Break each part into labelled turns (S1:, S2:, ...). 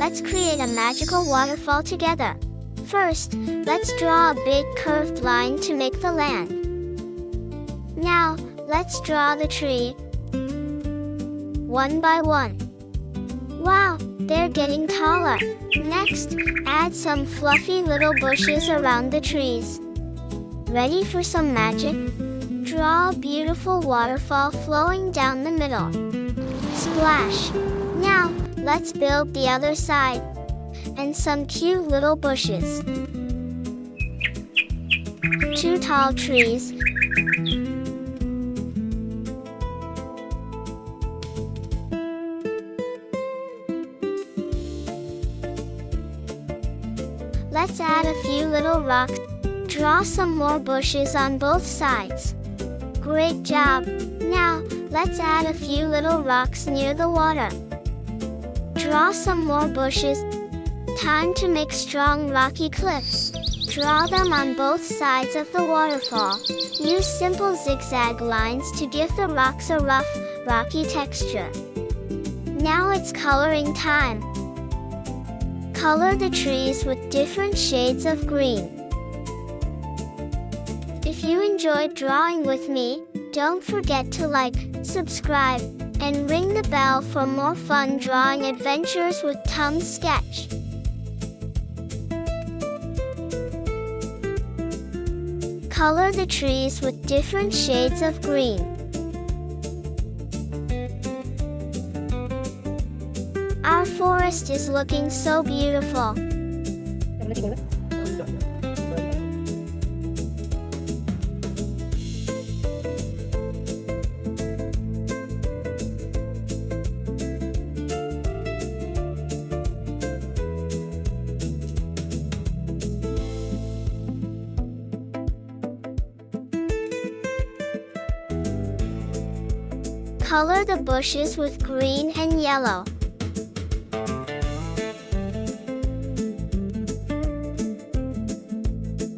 S1: let's create a magical waterfall together. First, let's draw a big curved line to make the land. Now, let's draw the tree, one by one. Wow, they're getting taller. Next, add some fluffy little bushes around the trees. Ready for some magic? Draw a beautiful waterfall flowing down the middle. Splash! Now, let's build the other side. And some cute little bushes. 2 tall trees. Let's add a few little rocks. Draw some more bushes on both sides. Great job! Now, let's add a few little rocks near the water. Draw some more bushes. Time to make strong rocky cliffs. Draw them on both sides of the waterfall. Use simple zigzag lines to give the rocks a rough, rocky texture. Now it's coloring time. Color the trees with different shades of green. If you enjoyed drawing with me, don't forget to like, subscribe, and ring the bell for more fun drawing adventures with Tums Sketch. Color the trees with different shades of green. Our forest is looking so beautiful. Color the bushes with green and yellow.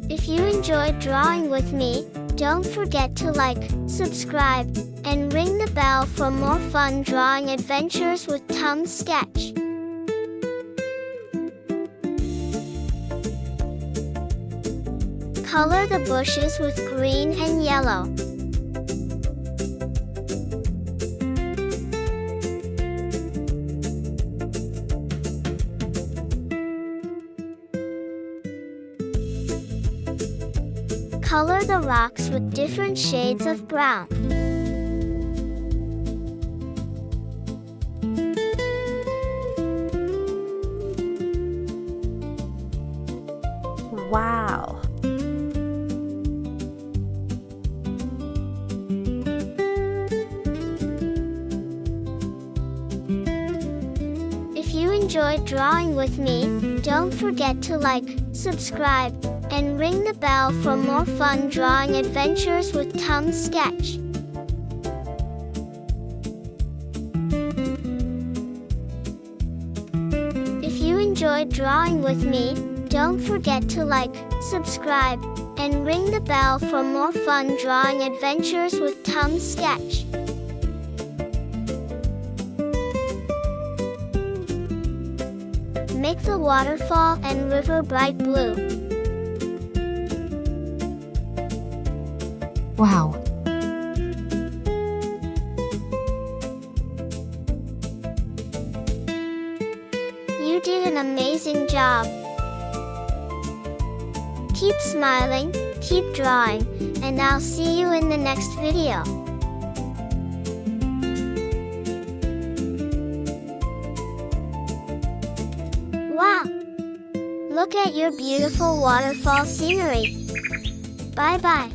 S1: If you enjoyed drawing with me, don't forget to like, subscribe, and ring the bell for more fun drawing adventures with Tums Sketch. Color the bushes with green and yellow. Color the rocks with different shades of brown.
S2: Wow!
S1: If you enjoyed drawing with me, don't forget to like, subscribe, and ring the bell for more fun drawing adventures with Tums Sketch. If you enjoyed drawing with me, don't forget to like, subscribe, and ring the bell for more fun drawing adventures with Tums Sketch. Make the waterfall and river bright blue.
S2: Wow!
S1: You did an amazing job. Keep smiling, keep drawing, and I'll see you in the next video. Wow! Look at your beautiful waterfall scenery. Bye-bye.